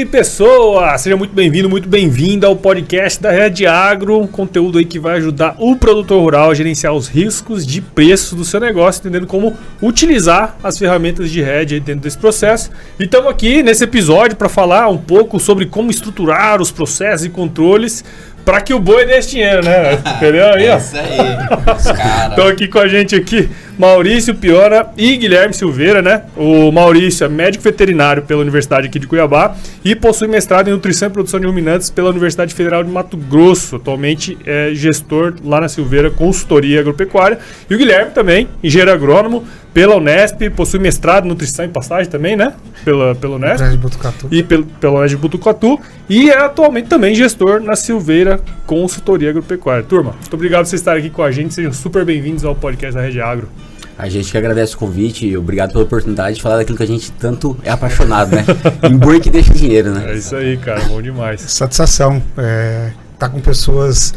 aí, pessoa! Seja muito bem-vindo, muito bem-vinda ao podcast da Red Agro, um conteúdo aí que vai ajudar o produtor rural a gerenciar os riscos de preço do seu negócio, entendendo como utilizar as ferramentas de Red aí dentro desse processo. E estamos aqui nesse episódio para falar um pouco sobre como estruturar os processos e controles para que o boi dê esse dinheiro, né? Entendeu aí, ó? É isso aí, Estão aqui com a gente aqui, Maurício Piora e Guilherme Silveira, né? O Maurício é médico veterinário pela Universidade aqui de Cuiabá e possui mestrado em nutrição e produção de ruminantes pela Universidade Federal de Mato Grosso. Atualmente é gestor lá na Silveira, consultoria agropecuária. E o Guilherme também, engenheiro agrônomo pela Unesp, possui mestrado em nutrição e pastagem também, né? Pela Unesp. E pela Unesp de Botucatu. E é atualmente também gestor na Silveira, consultoria agropecuária. Turma, muito obrigado por vocês estarem aqui com a gente. Sejam super bem-vindos ao podcast da Red Agro. A gente que agradece o convite e obrigado pela oportunidade de falar daquilo que a gente tanto é apaixonado, né? Em boi que deixa dinheiro, né? É isso aí, cara. Bom demais. Satisfação. Tá com pessoas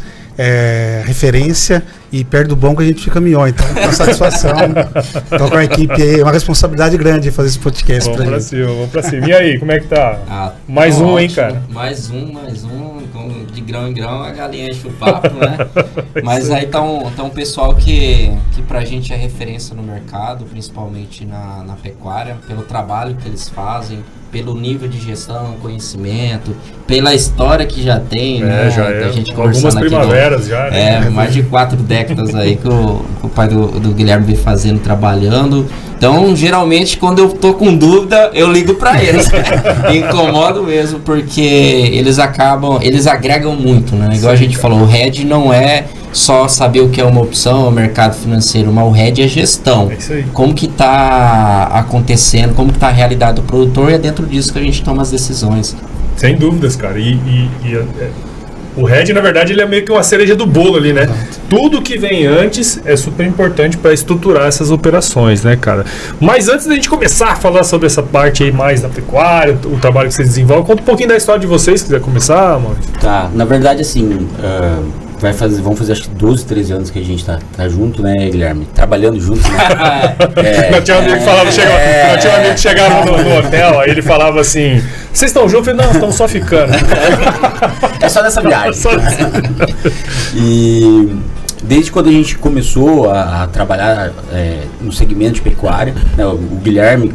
referência e perto do bom que a gente fica melhor. Então, uma satisfação. Então, com a equipe aí, é uma responsabilidade grande fazer esse podcast. Vamos pra cima, vamos pra cima. E aí, como é que tá? Mais um, ótimo. Hein, cara? Mais um. De grão em grão, a galinha enche o papo, né? Mas aí tá um pessoal que pra gente é referência no mercado, principalmente na pecuária, pelo trabalho que eles fazem, pelo nível de gestão, conhecimento, pela história que já tem, né? Já a gente com algumas primaveras já, né? Mais de 4 décadas aí que o pai do Guilherme vem fazendo, trabalhando. Então, geralmente, quando eu tô com dúvida, eu ligo pra eles. Incomodo mesmo, porque eles agregam muito, né? Igual a gente falou, o RED não é só saber o que é uma opção, o mercado financeiro, mas o RED é gestão. É isso aí. Como que tá acontecendo, como que tá a realidade do produtor, e é dentro disso que a gente toma as decisões. Sem dúvidas, cara. O RED, na verdade, ele é meio que uma cereja do bolo ali, né? Tudo que vem antes é super importante para estruturar essas operações, né, cara? Mas antes da gente começar a falar sobre essa parte aí mais da pecuária, o trabalho que vocês desenvolvem, conta um pouquinho da história de vocês, se quiser começar, Maurício. Tá, na verdade, assim, vamos fazer acho que 12, 13 anos que a gente tá junto, né, Guilherme? Trabalhando junto, né? Não tinha um amigo que falava, tinha um amigo que chegava no hotel, aí ele falava assim, vocês estão juntos? Eu falei, não, estamos só ficando. É só nessa viagem. E desde quando a gente começou a trabalhar no segmento de pecuária, né, o Guilherme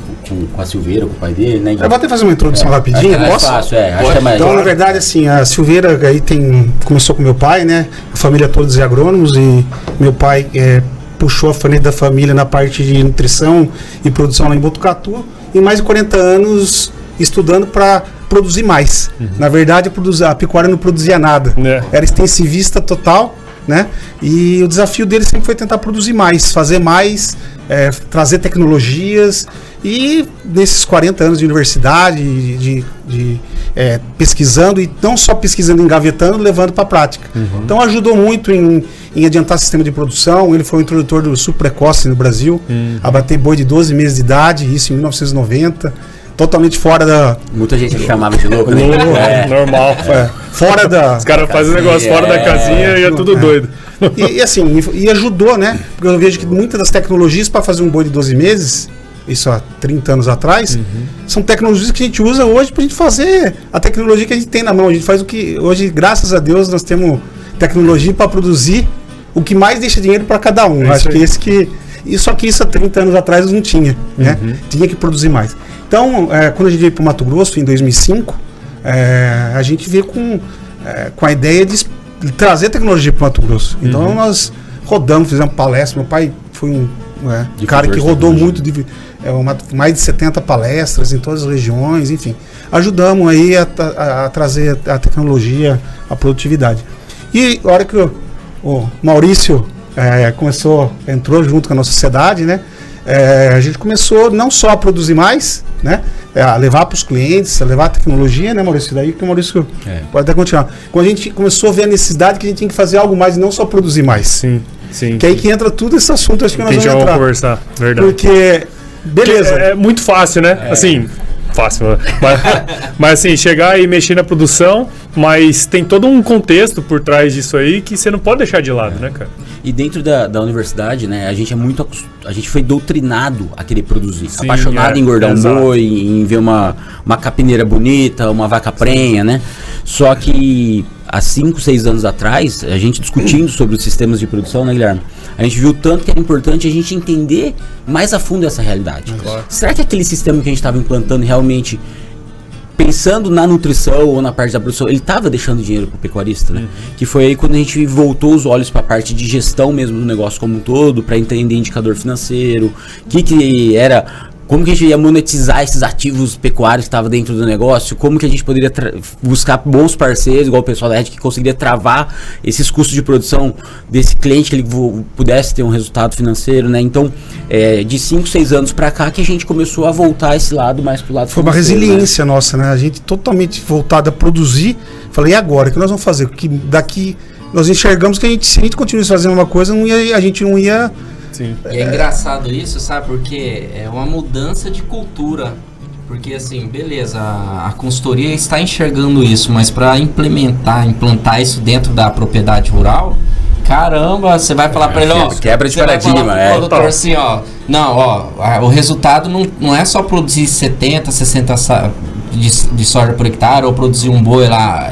com a Silveira, com o pai dele, né? Eu vou até fazer uma introdução rapidinho, posso? Fácil, acho que é mais. Então, na verdade, assim, a Silveira aí começou com meu pai, né? A família todos é agrônomos, e meu pai puxou a frente da família na parte de nutrição e produção lá em Botucatu, e mais de 40 anos estudando para produzir mais. Na verdade, a pecuária não produzia nada. Era extensivista total, né? E o desafio dele sempre foi tentar produzir mais, fazer mais, trazer tecnologias. E nesses 40 anos de universidade, pesquisando, e não só pesquisando, engavetando, levando para a prática. Então ajudou muito em adiantar o sistema de produção. Ele foi o introdutor do suco precoce no Brasil, abater boi de 12 meses de idade, isso em 1990. Totalmente fora da... Muita gente chamava de louco, né? Normal. Fora da... Os caras fazem o negócio fora da casinha e é tudo doido. E ajudou, né? Porque eu vejo que muitas das tecnologias para fazer um boi de 12 meses, isso há 30 anos atrás, são tecnologias que a gente usa hoje para a gente fazer a tecnologia que a gente tem na mão. A gente faz o que... Hoje, graças a Deus, nós temos tecnologia para produzir o que mais deixa dinheiro para cada um. Acho que esse que... Só que isso há 30 anos atrás não tinha, né? Tinha que produzir mais. Então, quando a gente veio para o Mato Grosso, em 2005, a gente veio com a ideia de trazer tecnologia para o Mato Grosso. Então, nós rodamos, fizemos palestra. Meu pai foi um cara que rodou muito, mais de 70 palestras em todas as regiões, enfim. Ajudamos aí a trazer a tecnologia, a produtividade. E a hora que o Maurício entrou junto com a nossa sociedade, né? A gente começou não só a produzir mais, né? A levar para os clientes, a levar a tecnologia, né, Maurício? Daí que o Maurício pode até continuar. Quando a gente começou a ver a necessidade que a gente tinha que fazer algo mais e não só produzir mais. Sim. Que aí que entra tudo esse assunto, acho que nós vamos entrar. Conversar, verdade. Porque, beleza. É muito fácil, né? Assim, fácil. Mas assim, chegar e mexer na produção, mas tem todo um contexto por trás disso aí que você não pode deixar de lado, né, cara? E dentro da universidade, né, a gente foi doutrinado a querer produzir. Sim, apaixonado em engordar um exato. boi, em ver uma capineira bonita, uma vaca prenha, né? Só que há 5, 6 anos atrás, a gente discutindo sobre os sistemas de produção, né, Guilherme? A gente viu tanto que era importante a gente entender mais a fundo essa realidade. Claro. Será que aquele sistema que a gente estava implantando realmente, pensando na nutrição ou na parte da produção, ele estava deixando dinheiro para o pecuarista, né? Que foi aí quando a gente voltou os olhos para a parte de gestão mesmo do negócio como um todo, para entender indicador financeiro, que era, como que a gente ia monetizar esses ativos pecuários que estavam dentro do negócio, como que a gente poderia buscar bons parceiros, igual o pessoal da Red, que conseguiria travar esses custos de produção desse cliente, que ele pudesse ter um resultado financeiro, né? Então, de 5, 6 anos para cá que a gente começou a voltar esse lado mais pro lado Foi uma financeiro, resiliência nossa, né? A gente totalmente voltada a produzir. Falei, e agora? O que nós vamos fazer? Porque daqui nós enxergamos que se a gente continuasse fazendo uma coisa, a gente não ia... Sim. E é engraçado isso, sabe? Porque é uma mudança de cultura. Porque assim, beleza, a consultoria está enxergando isso, mas para implantar isso dentro da propriedade rural, caramba, você vai falar para ele, ó, quebra de você vai falar paradigma, pro produtor assim, ó, não, ó, o resultado não é só produzir 70, 60 de soja por hectare ou produzir um boi lá,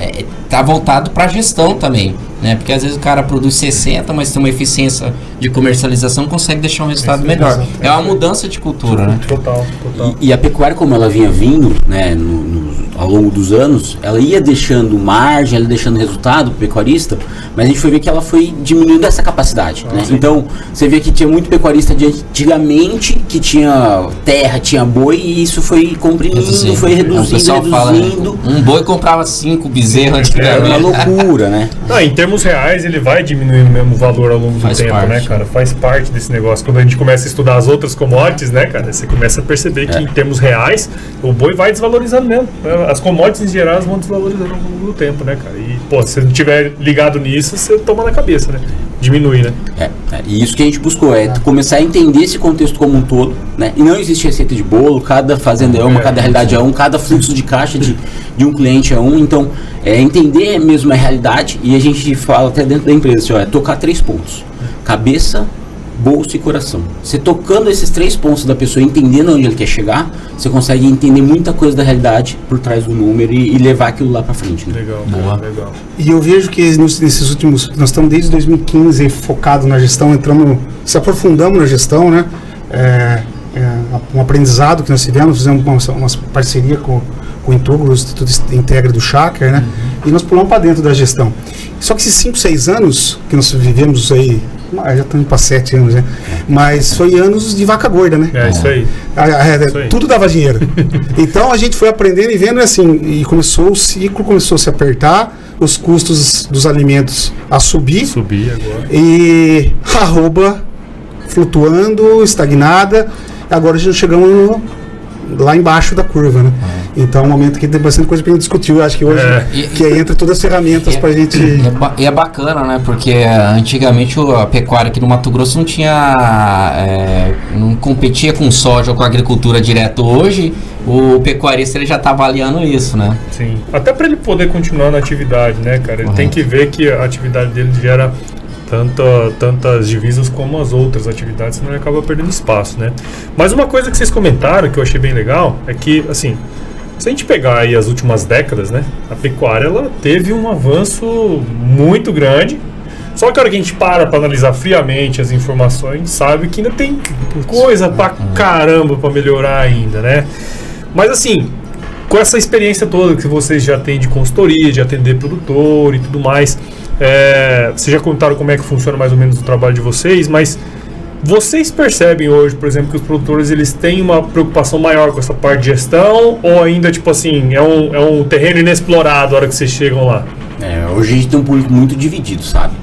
tá voltado para gestão também, né? Porque às vezes o cara produz 60, mas tem uma eficiência de comercialização, consegue deixar um resultado melhor. É uma mudança de cultura, né? Total. E a pecuária, como ela vinha vindo, né, ao longo dos anos, ela ia deixando margem, ela ia deixando resultado pro pecuarista, mas a gente foi ver que ela foi diminuindo essa capacidade, né? Então, você vê que tinha muito pecuarista de antigamente que tinha terra, tinha boi, e isso foi comprimindo, foi reduzindo, O pessoal fala, né, reduzindo. um boi comprava 5 bezerros antigamente. É uma loucura, né? Não, em termos reais, ele vai diminuindo mesmo o valor ao longo do Faz tempo, parte. né, cara? Faz parte desse negócio. Quando a gente começa a estudar as outras commodities, né, cara, você começa a perceber que em termos reais, o boi vai desvalorizando mesmo. As commodities em geral vão desvalorizando ao longo do tempo, né, cara? E, pô, se você não tiver ligado nisso, você toma na cabeça, né? Diminui, né? E isso que a gente buscou, começar a entender esse contexto como um todo, né? E não existe receita de bolo, cada fazenda é uma, cada realidade é um, cada fluxo de caixa de um cliente é um. Então, entender mesmo a realidade, e a gente fala até dentro da empresa, assim, ó, tocar 3 pontos: cabeça, bolso e coração. Você tocando esses 3 pontos da pessoa, entendendo onde ele quer chegar, você consegue entender muita coisa da realidade por trás do número e levar aquilo lá pra frente, né? Legal, Boa. legal. E eu vejo que nesses últimos... Nós estamos desde 2015 focado na gestão, se aprofundamos na gestão, né? Um aprendizado que nós fizemos uma parceria com o Intugro, o Instituto Integra do Chácara, né? E nós pulamos para dentro da gestão. Só que esses 5, 6 anos que nós vivemos aí, já estamos para 7 anos, né? Mas foi anos de vaca gorda, né? Isso aí. Isso aí. Tudo dava dinheiro. Então a gente foi aprendendo e vendo assim, e o ciclo começou a se apertar, os custos dos alimentos a subir. Subir agora. E a arroba flutuando, estagnada. Agora já chegamos lá embaixo da curva, né? Então é um momento que tem bastante coisa pra gente discutir. Eu acho que hoje que aí entra todas as ferramentas pra gente... E é bacana, né? Porque antigamente a pecuária aqui no Mato Grosso não tinha... não competia com soja ou com a agricultura direto. Hoje, o pecuarista ele já tá avaliando isso, né? Sim. Até para ele poder continuar na atividade, né, cara? Ele tem que ver que a atividade dele gera tantas divisas como as outras atividades, senão ele acaba perdendo espaço, né? Mas uma coisa que vocês comentaram, que eu achei bem legal, é que, assim, se a gente pegar aí as últimas décadas, né, a pecuária, ela teve um avanço muito grande. Só que a hora que a gente para analisar friamente as informações, a gente sabe que ainda tem coisa pra caramba pra melhorar ainda, né? Mas, assim, com essa experiência toda que vocês já têm de consultoria, de atender produtor e tudo mais, vocês já contaram como é que funciona mais ou menos o trabalho de vocês, mas vocês percebem hoje, por exemplo, que os produtores eles têm uma preocupação maior com essa parte de gestão, ou ainda, tipo assim, é um terreno inexplorado a hora que vocês chegam lá? Hoje a gente tem um público muito dividido, sabe?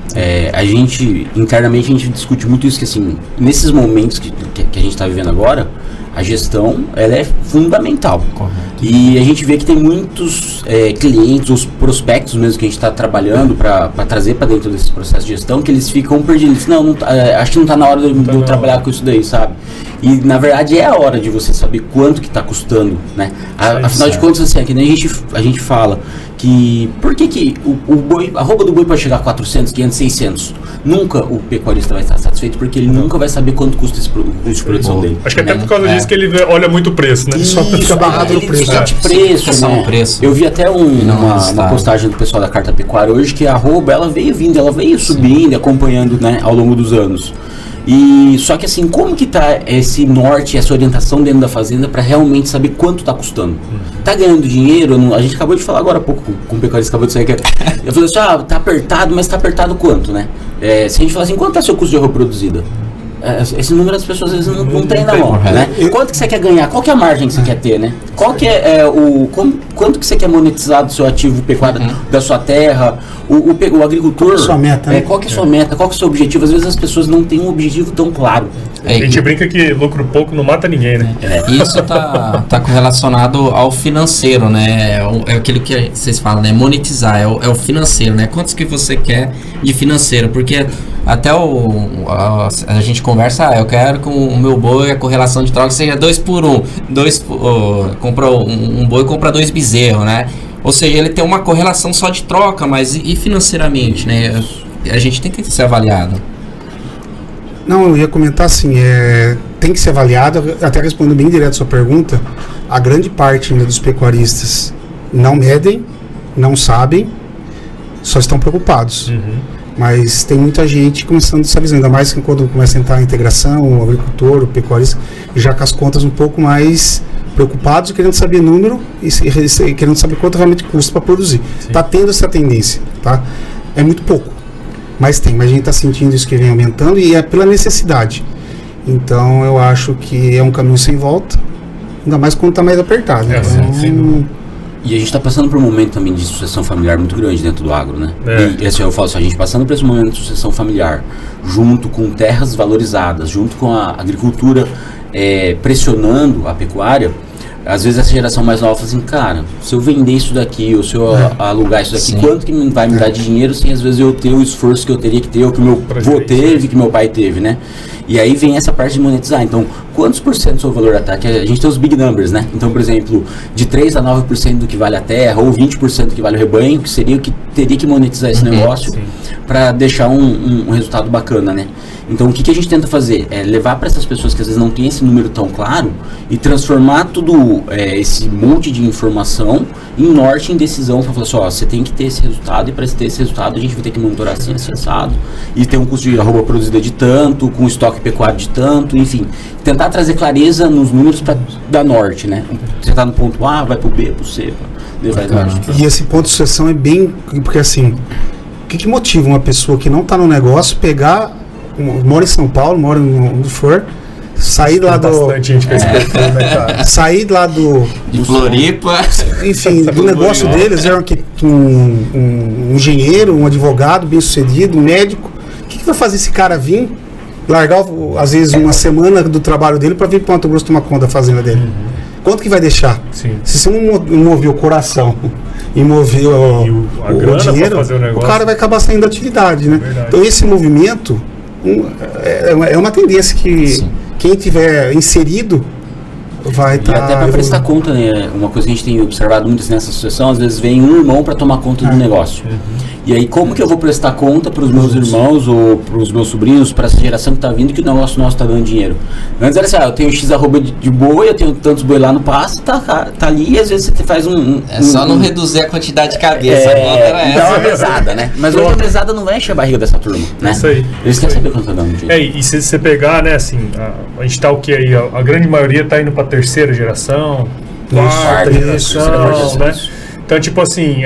Internamente a gente discute muito isso, que assim, nesses momentos que a gente está vivendo agora, a gestão, ela é fundamental. Correto. E a gente vê que tem muitos clientes, os prospectos mesmo que a gente está trabalhando para trazer para dentro desse processo de gestão, que eles ficam perdidos. Acho que não está na hora de eu trabalhar com isso daí, sabe? E na verdade é a hora de você saber quanto que está custando, né? Afinal de contas, assim, aqui, né, a gente fala que por que o boi, a arroba do boi pode chegar a 400, 500, 600? Nunca o pecuarista vai estar satisfeito, porque ele nunca vai saber quanto custa esse custo de produção dele. Acho que até por causa disso que ele olha muito o preço, né? Só fica barrado no preço. Né? Preço. Eu vi até uma postagem do pessoal da Carta Pecuária hoje que a arroba, ela veio vindo, ela veio subindo, acompanhando, né, ao longo dos anos. E só que assim, como que tá esse norte, essa orientação dentro da fazenda para realmente saber quanto tá custando? Tá ganhando dinheiro? A gente acabou de falar agora há pouco com o pecuarista, acabou de sair que eu falei assim, tá apertado, mas tá apertado quanto, né? Se a gente falar assim, quanto tá seu custo de arroba produzida? Esse número as pessoas às vezes não tem na mão, né? Quanto que você quer ganhar? Qual que é a margem que você quer ter, né? Qual que quanto que você quer monetizar do seu ativo pecuário, da sua terra? O agricultor... Qual que é a sua meta, né? Qual que é a sua meta? Qual que é o seu objetivo? Às vezes as pessoas não têm um objetivo tão claro. A gente brinca que lucro pouco não mata ninguém, né? Isso tá correlacionado ao financeiro, né? É aquilo que vocês falam, né? Monetizar, é o financeiro, né? Quantos que você quer de financeiro? Porque até a gente conversa, eu quero que o meu boi, a correlação de troca seja 2 por 1. Compra um boi, compra 2 bezerros, né? Ou seja, ele tem uma correlação só de troca, mas e financeiramente, né? A gente tem que ser avaliado. Não, eu ia comentar assim, tem que ser avaliado, até respondendo bem direto a sua pergunta, a grande parte ainda dos pecuaristas não medem, não sabem, só estão preocupados. Mas tem muita gente começando essa visão, ainda mais que quando começa a entrar a integração, o agricultor, o pecuarista, já com as contas um pouco mais preocupados, querendo saber número e querendo saber quanto realmente custa para produzir. Está tendo essa tendência, tá? É muito pouco, mas tem. Mas a gente está sentindo isso que vem aumentando e é pela necessidade. Então eu acho que é um caminho sem volta, ainda mais quando está mais apertado. E a gente está passando por um momento também de sucessão familiar muito grande dentro do agro, né? E assim, eu falo assim, a gente passando por esse momento de sucessão familiar, junto com terras valorizadas, junto com a agricultura pressionando a pecuária, às vezes essa geração mais nova fala assim, cara, se eu vender isso daqui, ou se eu alugar isso daqui, quanto que vai me dar de dinheiro sem às vezes eu ter o esforço que eu teria que ter, ou que meu avô teve, que meu pai teve, né? E aí vem essa parte de monetizar. Então, quantos por cento do seu valor da terra? A gente tem os big numbers, né? Então, por exemplo, de 3 a 9% do que vale a terra, ou 20% do que vale o rebanho, que seria o que teria que monetizar esse negócio para deixar um resultado bacana, né? Então, o que a gente tenta fazer? É levar para essas pessoas que às vezes não tem esse número tão claro e transformar tudo, esse monte de informação em norte, em decisão, para falar assim, ó, você tem que ter esse resultado, e para ter esse resultado a gente vai ter que monitorar assim, assado, e ter um custo de arroba produzida de tanto, com estoque pecuário de tanto, enfim, tentar trazer clareza nos números para dar norte, né? Você está no ponto A, vai pro B, pro C, E esse ponto de sucessão é bem, porque assim, o que motiva uma pessoa que não está no negócio pegar, mora em São Paulo, mora onde for, sair lá do... Sair lá de Floripa. Enfim, do negócio deles, um engenheiro, um advogado bem sucedido, um médico. O que vai fazer esse cara vir, largar às vezes uma semana do trabalho dele para vir para Mato Grosso tomar conta da fazenda dele? Quanto que vai deixar? Se você não mover o coração e mover o dinheiro, o cara vai acabar saindo da atividade, né? Então esse movimento é uma tendência que quem tiver inserido vai estar... E até para prestar conta, né? Uma coisa que a gente tem observado muito nessa associação, às vezes vem um irmão para tomar conta do negócio. E aí como que eu vou prestar conta para os meus irmãos ou para os meus sobrinhos, para essa geração que está vindo, que o negócio nosso está dando dinheiro? Antes era assim, eu tenho X arroba de boi, eu tenho tantos boi lá no pasto, tá ali, e às vezes você faz só não reduzir a quantidade de cabeça, dá uma mesada, né? Mas hoje a mesada não vai encher a barriga dessa turma, né? Isso aí. Eles querem saber quanto tá dando dinheiro. E se você pegar, né, assim, a gente tá o que aí? A grande maioria tá indo pra terceira geração, quarta geração, né? Então, tipo assim,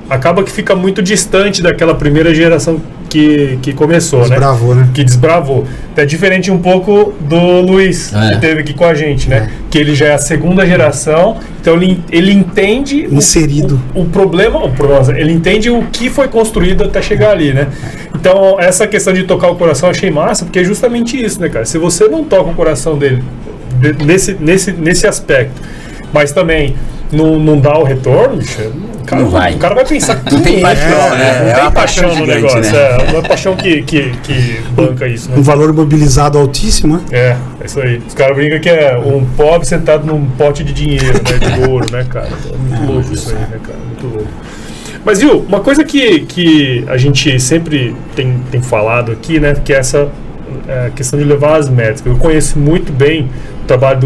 acaba que fica muito distante daquela primeira geração que começou, desbravou, né? Que desbravou. É diferente um pouco do Luiz, que esteve aqui com a gente, né? Que ele já é a segunda geração, então ele entende inserido o problema, ele entende o que foi construído até chegar ali, né? Então, essa questão de tocar o coração eu achei massa, porque é justamente isso, né, cara? Se você não toca o coração dele nesse aspecto, mas também não dá o retorno, bicho, Não vai. o cara vai pensar que Não tem paixão, né? Não É tem uma paixão no gigante, negócio. né? Não é paixão que banca isso, né? Um valor mobilizado altíssimo, né? É isso aí. Os caras brincam que é um pobre sentado num pote de dinheiro, né? De ouro, né, cara? É muito louco isso aí, né, cara? Muito louco. Mas, viu, uma coisa que a gente sempre tem falado aqui, né? Que é essa questão de levar as métricas. Eu conheço muito bem o trabalho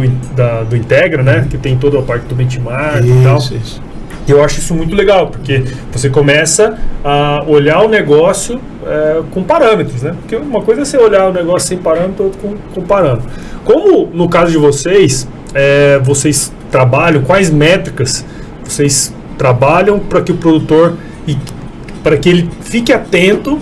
do Integra, né? Que tem toda a parte do benchmark e tal. Isso. Eu acho isso muito legal, porque você começa a olhar o negócio com parâmetros, né? Porque uma coisa é você olhar o negócio sem parâmetro, outra com parâmetro. Como no caso de vocês, vocês trabalham, quais métricas vocês trabalham para que o produtor, para que ele fique atento,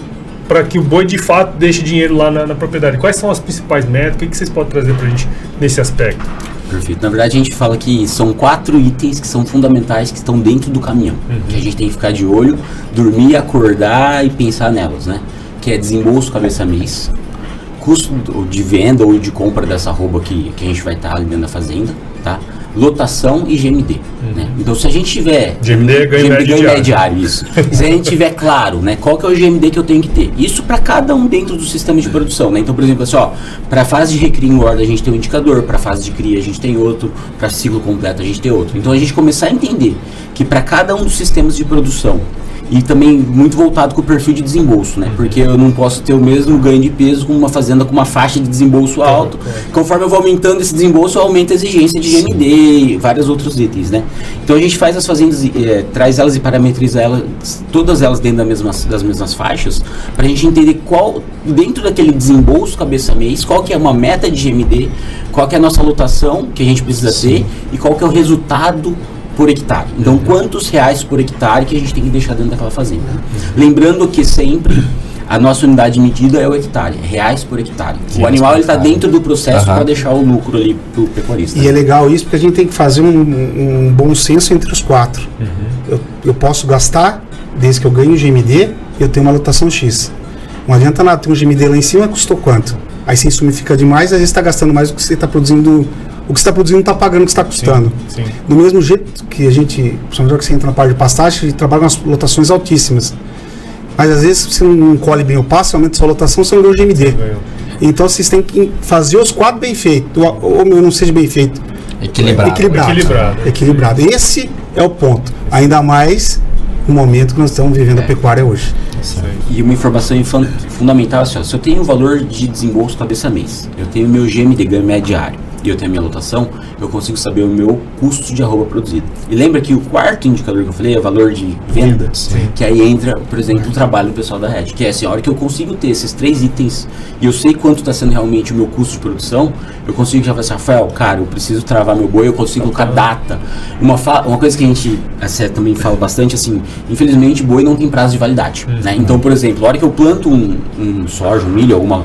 para que o boi de fato deixe dinheiro lá na propriedade? Quais são as principais métricas? O que vocês podem trazer para a gente nesse aspecto? Perfeito. Na verdade, a gente fala que são 4 itens que são fundamentais, que estão dentro do caminhão. Que a gente tem que ficar de olho, dormir, acordar e pensar nelas, né? Que é desembolso cabeça mês, custo de venda ou de compra dessa arroba que a gente vai estar ali dentro da fazenda, tá? Lotação e GMD, né? Então, se a gente tiver... GMD é ganho médio diário, isso. Se a gente tiver claro, né, qual que é o GMD que eu tenho que ter. Isso para cada um dentro do sistema de produção, né? Então, por exemplo, assim, para a fase de recria e engorda a gente tem um indicador, para a fase de cria a gente tem outro, para ciclo completo a gente tem outro. Então, a gente começar a entender que para cada um dos sistemas de produção, e também muito voltado com o perfil de desembolso, né? Porque eu não posso ter o mesmo ganho de peso com uma fazenda com uma faixa de desembolso alto. Conforme eu vou aumentando esse desembolso, aumenta a exigência de GMD e vários outros itens, né? Então a gente faz as fazendas, traz elas e parametriza elas, todas elas dentro das mesmas faixas, para a gente entender qual, dentro daquele desembolso cabeça mês, qual que é uma meta de GMD, qual que é a nossa lotação que a gente precisa ter e qual que é o resultado por hectare. Então, quantos reais por hectare que a gente tem que deixar dentro daquela fazenda? Lembrando que sempre a nossa unidade de medida é o hectare, reais por hectare. O animal ele está dentro do processo para deixar o lucro ali para o pecuarista. E é legal isso porque a gente tem que fazer um bom senso entre os 4. Eu posso gastar, desde que eu ganho o GMD, eu tenho uma lotação X. Não adianta nada ter um GMD lá em cima, custou quanto? Aí se insumifica demais, às vezes está gastando mais do que você está produzindo. O que você está produzindo não está pagando o que está custando. Sim. Do mesmo jeito que a gente, principalmente que você entra na parte de pastagem, a gente trabalha com as lotações altíssimas. Mas às vezes você não colhe bem o pasto, aumenta a sua lotação, você não ganha o GMD. Então vocês têm que fazer os 4 bem feitos, ou não seja bem feito. Equilibrado. Esse é o ponto. Ainda mais no momento que nós estamos vivendo a pecuária hoje. E uma informação fundamental assim, se eu tenho o valor de desembolso cabeça mês, eu tenho o meu GMD, ganho médio diário, e eu tenho a minha lotação, eu consigo saber o meu custo de arroba produzido. E lembra que o quarto indicador que eu falei é o valor de venda, que aí entra, por exemplo, o trabalho do pessoal da Red, que é assim, a hora que eu consigo ter esses 3 itens e eu sei quanto está sendo realmente o meu custo de produção, eu consigo já falar assim, Rafael, cara, eu preciso travar meu boi, eu consigo colocar data. Uma coisa que a gente também fala bastante, assim, infelizmente boi não tem prazo de validade, né? Então, por exemplo, a hora que eu planto um soja, um milho, um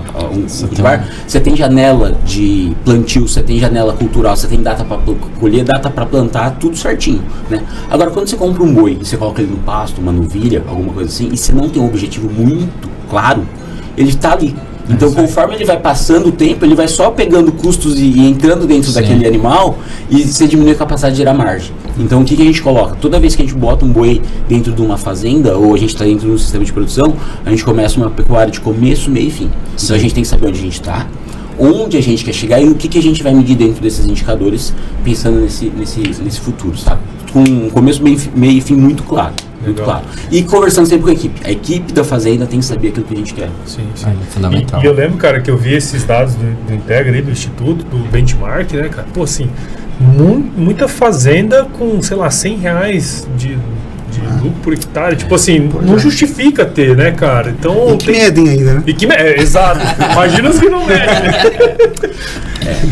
cultivar, você tem janela de plantio, você tem janela cultural, você tem data para colher, data para plantar, tudo certinho, né? Agora, quando você compra um boi e você coloca ele no pasto, uma novilha, alguma coisa assim, e você não tem um objetivo muito claro, ele está ali. Então, conforme ele vai passando o tempo, ele vai só pegando custos e entrando dentro daquele animal e você diminui a capacidade de gerar margem. Então, o que a gente coloca? Toda vez que a gente bota um boi dentro de uma fazenda ou a gente está dentro de um sistema de produção, a gente começa uma pecuária de começo, meio e fim. Então, a gente tem que saber onde a gente está, onde a gente quer chegar e o que a gente vai medir dentro desses indicadores, pensando nesse futuro, sabe? Com um começo, meio e fim muito claro. Muito claro. E conversando sempre com a equipe. A equipe da fazenda tem que saber aquilo que a gente quer. Sim. Fundamental. E eu lembro, cara, que eu vi esses dados do Integra aí, do Instituto, do Benchmark, né, cara? Pô, assim, muita fazenda com, sei lá, R$100 de lucro por hectare. Tipo assim, não justifica ter, né, cara? Então, e que medem ainda, né? Exato. Imagina os que não medem.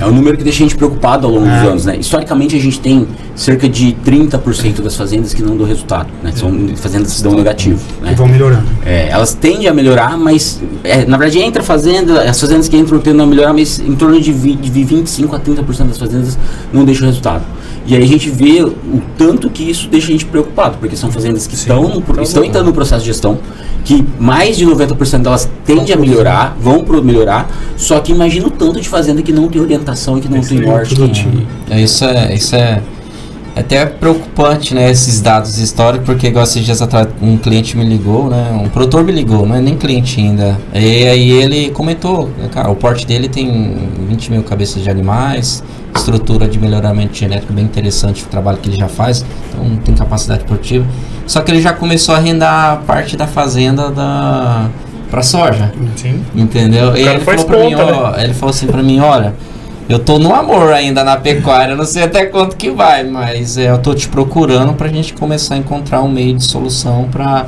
É um número que deixa a gente preocupado ao longo dos anos, né? Historicamente, a gente tem cerca de 30% das fazendas que não dão resultado, né? São fazendas que dão negativo, né? E vão melhorando. Elas tendem a melhorar, mas na verdade entra fazenda, as fazendas que entram tendem a melhorar, mas em torno de 25% a 30% das fazendas não deixam resultado. E aí a gente vê o tanto que isso deixa a gente preocupado, porque são fazendas que estão entrando no processo de gestão, que mais de 90% delas tendem a melhorar, vão melhorar, só que imagina o tanto de fazenda que não tem orientação e que não tem norte. Isso é É até preocupante, né, esses dados históricos, porque igual esses dias atrás um cliente me ligou, né, um produtor me ligou, não é nem cliente ainda. E aí ele comentou, cara, o porte dele tem 20 mil cabeças de animais, estrutura de melhoramento genético bem interessante, o trabalho que ele já faz, então tem capacidade produtiva. Só que ele já começou a arrendar parte da fazenda pra soja. Sim. Entendeu? E ele falou pra mim, ele falou assim pra mim, olha, eu tô no amor ainda na pecuária, eu não sei até quanto que vai, mas eu tô te procurando pra gente começar a encontrar um meio de solução pra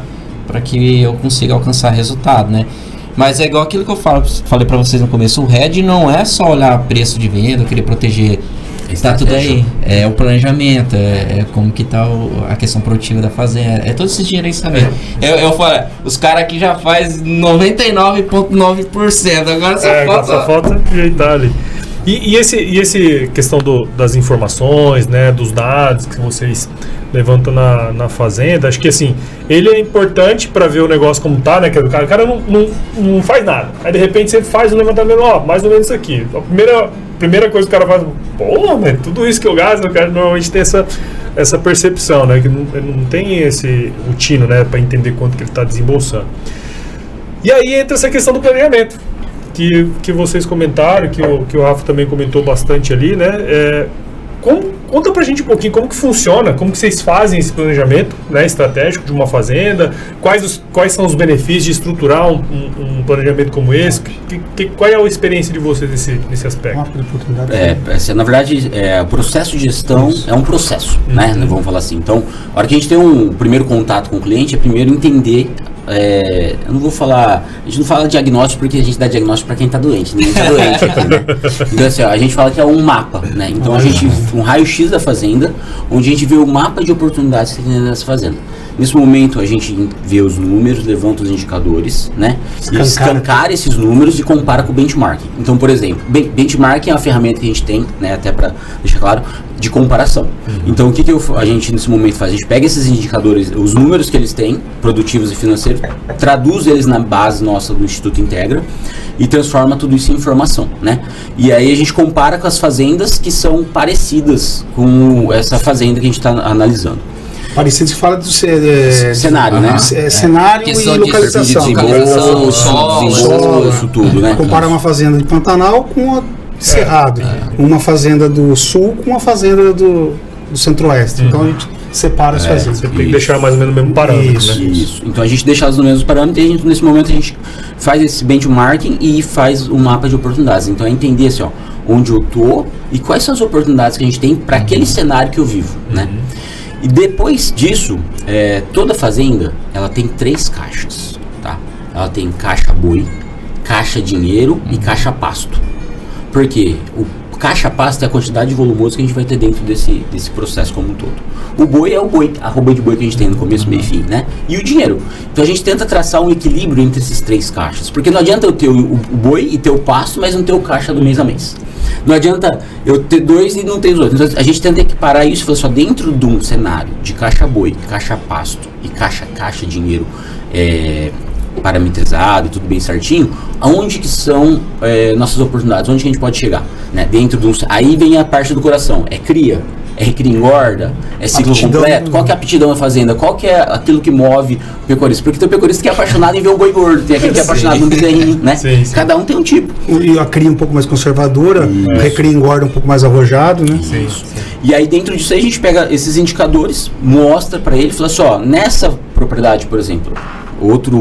que eu consiga alcançar resultado, né? Mas é igual aquilo que eu falei pra vocês no começo, o RED não é só olhar preço de venda, querer proteger, tá tudo aí, é o planejamento, é como que tá a questão produtiva da fazenda, é todo esse dinheiro aí também. Eu falo, os caras aqui já faz 99,9%, agora só falta ajeitar ali. E esse questão das informações, né, dos dados que vocês levantam na fazenda, acho que assim, ele é importante para ver o negócio como tá, né, que o cara não faz nada. Aí de repente você faz o levantamento, mais ou menos isso aqui. A primeira coisa que o cara faz, pô, mas tudo isso que eu gasto, o cara normalmente tem essa percepção, né, que não tem esse tino, né, para entender quanto que ele está desembolsando. E aí entra essa questão do planejamento. Que vocês comentaram, que o Rafa também comentou bastante ali, né? Conta pra gente um pouquinho como que funciona, como que vocês fazem esse planejamento, né, estratégico de uma fazenda, quais são os benefícios de estruturar um planejamento como esse, qual é a experiência de vocês nesse aspecto? Na verdade, o processo de gestão é um processo, né? Vamos falar assim. Então, a hora que a gente tem um primeiro contato com o cliente, é primeiro entender. Eu não vou falar, a gente não fala diagnóstico porque a gente dá diagnóstico para quem está doente, ninguém está doente aqui, né? Então assim, a gente fala que é um mapa, né? Então um raio-x da fazenda, onde a gente vê o mapa de oportunidades que tem nessa fazenda. Nesse momento a gente vê os números, levanta os indicadores, né? Escancara esses números e compara com o benchmarking. Então, por exemplo, benchmarking é uma ferramenta que a gente tem, né? Até para deixar claro, de comparação. Então, o que a gente nesse momento faz? A gente pega esses indicadores, os números que eles têm, produtivos e financeiros, traduz eles na base nossa do Instituto Integra e transforma tudo isso em informação, né? E aí a gente compara com as fazendas que são parecidas com essa fazenda que a gente está analisando. Parecido que fala do cenário, né? Cenário e localização. Desenvolvimento, isso tudo, né? Compara uma fazenda de Pantanal com a Cerrado. Uma fazenda do Sul com uma fazenda do Centro-Oeste. Então a gente separa as fazendas. Você tem que deixar mais ou menos o mesmo parâmetro, né? Isso. Então a gente deixa os mesmos parâmetros e nesse momento a gente faz esse benchmarking e faz um mapa de oportunidades. Então é entender assim, onde eu tô e quais são as oportunidades que a gente tem para aquele cenário que eu vivo, né? E depois disso, toda fazenda, ela tem 3 caixas, tá? Ela tem caixa boi, caixa dinheiro e caixa pasto. Por quê? O caixa pasto é a quantidade volumosa que a gente vai ter dentro desse processo como um todo. O boi é o boi, a arroba de boi que a gente tem no começo, meio e fim, né? E o dinheiro. Então a gente tenta traçar um equilíbrio entre esses 3 caixas. Porque não adianta eu ter o boi e ter o pasto, mas não ter o caixa do mês a mês. Não adianta eu ter 2 e não ter os outros. Então, a gente tenta equiparar isso e falar só dentro de um cenário de caixa boi, caixa pasto e caixa dinheiro parametrizado e tudo bem certinho, aonde que são nossas oportunidades, onde que a gente pode chegar, né? Dentro de aí vem a parte do coração, cria, recria engorda, ciclo completo, qual que é a aptidão da fazenda, qual que é aquilo que move o pecuarista, porque tem o pecuarista que é apaixonado em ver um boi gordo, tem aquele que é apaixonado no bezerrinho, né? Sim. Cada um tem um tipo. E a cria um pouco mais conservadora, o recria engorda um pouco mais arrojado, né? Sim. E aí dentro disso aí a gente pega esses indicadores, mostra para ele, fala assim, nessa propriedade, por exemplo, outro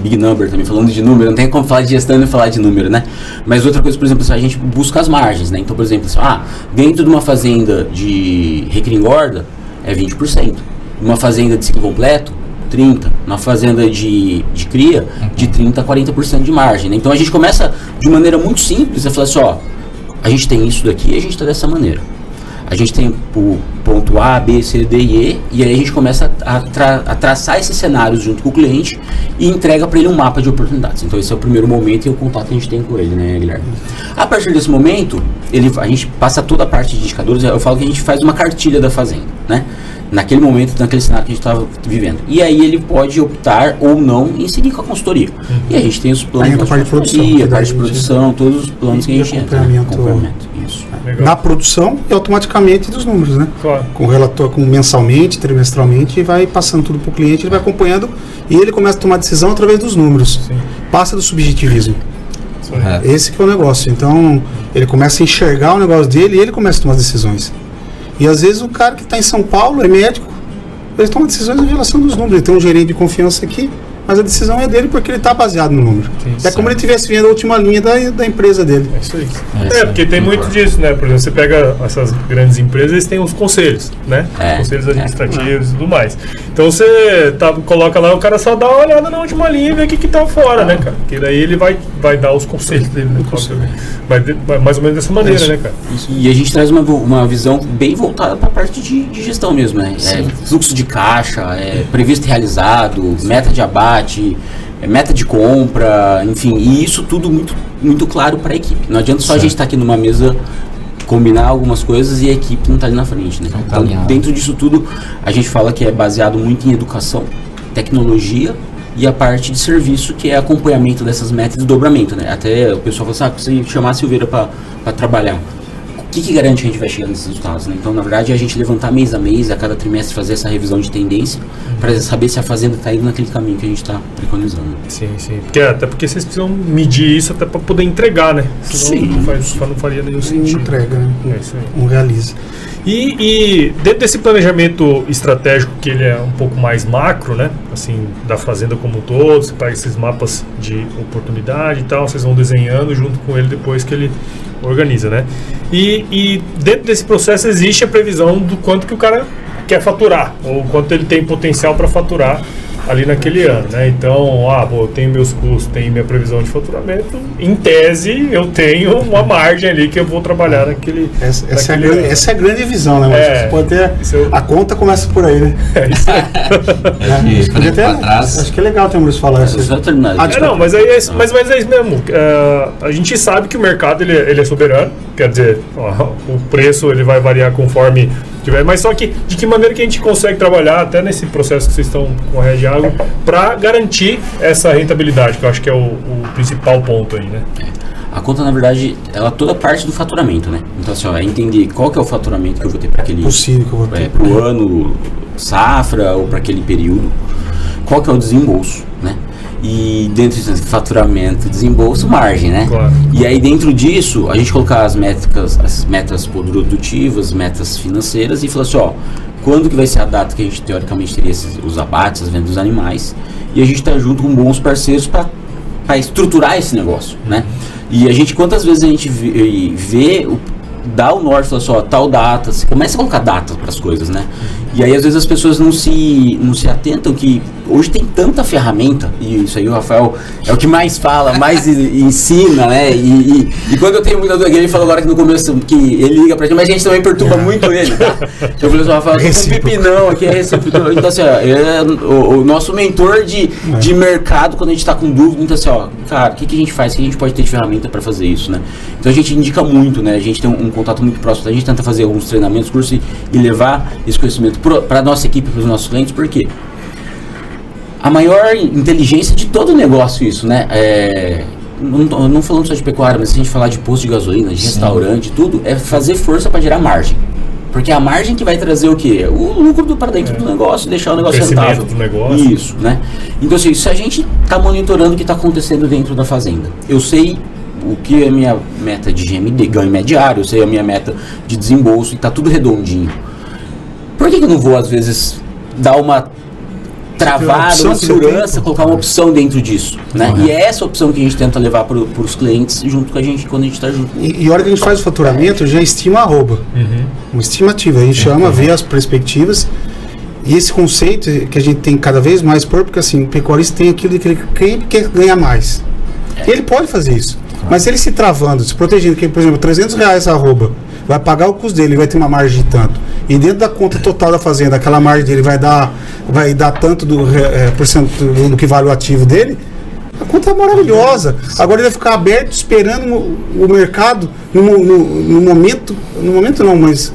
big number também, falando de número, não tem como falar de gestão e falar de número, né? Mas outra coisa, por exemplo, a gente busca as margens, né? Então, por exemplo, dentro de uma fazenda de recria engorda, é 20%. Uma fazenda de ciclo completo, 30%. Uma fazenda de cria, de 30% a 40% de margem, né? Então, a gente começa de maneira muito simples a falar assim, a gente tem isso daqui e a gente está dessa maneira. A gente tem o ponto A, B, C, D e E, e aí a gente começa a traçar esses cenários junto com o cliente e entrega para ele um mapa de oportunidades. Então esse é o primeiro momento e o contato que a gente tem com ele, né, Guilherme? A partir desse momento, a gente passa toda a parte de indicadores, eu falo que a gente faz uma cartilha da fazenda, né? Naquele momento, naquele cenário que a gente estava vivendo. E aí ele pode optar ou não em seguir com a consultoria. E a gente tem os planos de produção, a parte de produção, todos os planos que a gente entra. Acompanhamento. Isso. Legal. na produção e automaticamente dos números, né? Claro. Com o relator, com mensalmente, trimestralmente, e vai passando tudo para o cliente, ele vai acompanhando e ele começa a tomar decisão através dos números. Sim. Passa do subjetivismo. Correto. Esse que é o negócio. Então, ele começa a enxergar o negócio dele e ele começa a tomar decisões. E às vezes o cara que está em São Paulo é médico, ele toma decisões em relação dos números. Ele tem um gerente de confiança aqui, mas a decisão é dele porque ele está baseado no número. Sim, é como ele estivesse vendo a última linha da empresa dele. É isso aí. É isso aí, Porque tem muito concordo. disso, né? Por exemplo, você pega essas grandes empresas, eles têm os conselhos, né? É, Conselhos administrativos e tudo mais. Então você coloca lá, o cara só dá uma olhada na última linha e vê o que tá fora, né, cara? Porque daí ele vai dar os conselhos dele, né? Vai mais ou menos dessa maneira, né, cara? E a gente traz uma visão bem voltada para a parte de gestão mesmo, né? Fluxo de caixa, previsto e realizado, meta de abate, meta de compra, enfim, e isso tudo muito, muito claro para a equipe. Não adianta só a gente estar aqui numa mesa, combinar algumas coisas e a equipe não está ali na frente, né? Então, dentro disso tudo, a gente fala que é baseado muito em educação, tecnologia e a parte de serviço, que é acompanhamento dessas metas e desdobramento, né? Até o pessoal fala assim, se chamar a Silveira para trabalhar, o que garante que a gente vai chegar nesses resultados, né? Então, na verdade, é a gente levantar mês a mês, a cada trimestre fazer essa revisão de tendência, para saber se a fazenda está indo naquele caminho que a gente está preconizando. Sim. Até porque vocês precisam medir isso até para poder entregar, né? Senão Sim. não faria nenhum Não sentido. entrega, né? É isso aí. Não realiza. E dentro desse planejamento estratégico, que ele é um pouco mais macro, né? Assim, da fazenda como um todo, você pega esses mapas de oportunidade e tal, vocês vão desenhando junto com ele depois que ele organiza, né? E dentro desse processo existe a previsão do quanto que o cara quer faturar, ou quanto ele tem potencial para faturar ali naquele ano, né? Então, eu tenho meus custos, tenho minha previsão de faturamento, em tese eu tenho uma margem ali que eu vou trabalhar naquele Essa ano. é a grande visão, né? É, Você pode ter, isso eu- a conta começa por aí, né? É isso aí. Você pode pra trás. acho que é legal ter um Maurício falar isso. Só terminar. Não, mas aí é isso mesmo. A gente sabe que o mercado ele é soberano, quer dizer, o preço ele vai variar conforme tiver, mas só que de que maneira que a gente consegue trabalhar até nesse processo que vocês estão com a Rede Agro para garantir essa rentabilidade, que eu acho que é o principal ponto aí, né? A conta, na verdade, ela é toda parte do faturamento, né? Então, assim, é entender qual que é o faturamento que eu vou ter para aquele Possível que eu vou ter. pro ano, safra ou para aquele período, qual que é o desembolso, né? E dentro disso, faturamento, desembolso, margem, né? Claro. E aí dentro disso, a gente colocar as metas produtivas, metas financeiras e falar assim, quando que vai ser a data que a gente teoricamente teria os abates, as vendas dos animais, e a gente tá junto com bons parceiros para estruturar esse negócio, né? E a gente, quantas vezes a gente dá o norte, fala só, tal data, você começa a colocar data para as coisas, né? E aí às vezes as pessoas não se atentam que hoje tem tanta ferramenta, e isso aí o Rafael é o que mais fala, mais ensina, né? E quando eu tenho muito ele falou agora que no começo que ele liga pra gente, mas a gente também perturba muito ele, tá? Eu falei assim, Rafael, eu tô com um pipinão aqui, é recíproco. Então assim, é o nosso mentor de mercado quando a gente tá com dúvida, então assim, cara, o que a gente faz? O que a gente pode ter de ferramenta para fazer isso, né? Então a gente indica muito, né? A gente tem um contato muito próximo, a gente tenta fazer alguns treinamentos, cursos e levar esse conhecimento para a nossa equipe, para os nossos clientes, por quê? A maior inteligência de todo o negócio isso, né? Não falando só de pecuária, mas se a gente falar de posto de gasolina, de restaurante, tudo, é fazer força para gerar margem. Porque é a margem que vai trazer o quê? O lucro para dentro do negócio, deixar o negócio rentável. Do negócio. Isso, né? Então, assim, se a gente está monitorando o que está acontecendo dentro da fazenda, eu sei o que é a minha meta de GMD, ganho mediário, eu sei a minha meta de desembolso, e está tudo redondinho. Por que eu não vou, às vezes, dar uma travada, uma segurança, colocar uma opção dentro disso, né? E é essa opção que a gente tenta levar para os clientes junto com a gente, quando a gente está junto. E a hora que a gente faz o faturamento, já estima arroba. Uma estimativa. A gente chama, vê as perspectivas. E esse conceito que a gente tem cada vez mais porque assim, o pecuarista tem aquilo de que ele quer ganhar mais. E ele pode fazer isso. Mas ele se travando, se protegendo, que, por exemplo, R$300 arroba, vai pagar o custo dele, vai ter uma margem de tanto. E dentro da conta total da fazenda, aquela margem dele vai dar tanto por cento do que vale o ativo dele. A conta é maravilhosa. Agora ele vai ficar aberto esperando o mercado no momento não, mas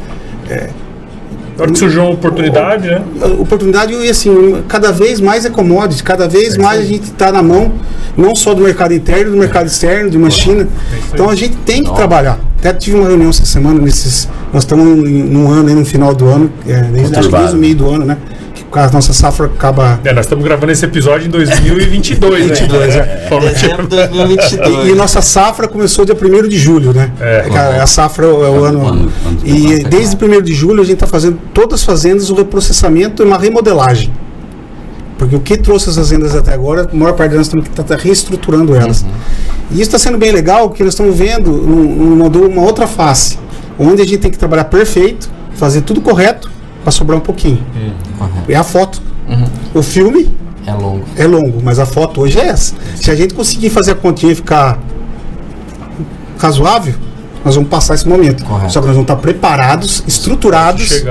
Na hora que surgiu uma oportunidade, né? oportunidade, e assim, cada vez mais é commodity, cada vez mais a gente está na mão, não só do mercado interno, do mercado externo, de uma China. Então a gente tem que trabalhar. Até tive uma reunião essa semana, nós estamos num ano, aí, no final do ano, desde o meio do ano, né? Que a nossa safra acaba... Nós estamos gravando esse episódio em 2022, né? 2022. E nossa safra começou dia 1º de julho, né? A safra é o ano. E desde 1º de julho a gente está fazendo todas as fazendas um reprocessamento e uma remodelagem. Porque o que trouxe as fazendas até agora, a maior parte delas temos que estar reestruturando elas. E isso está sendo bem legal, porque nós estamos vendo uma outra face, onde a gente tem que trabalhar perfeito, fazer tudo correto, para sobrar um pouquinho. É a foto. O filme é longo, mas a foto hoje é essa. Se a gente conseguir fazer a continha ficar razoável, nós vamos passar esse momento. Só que nós vamos estar preparados, estruturados,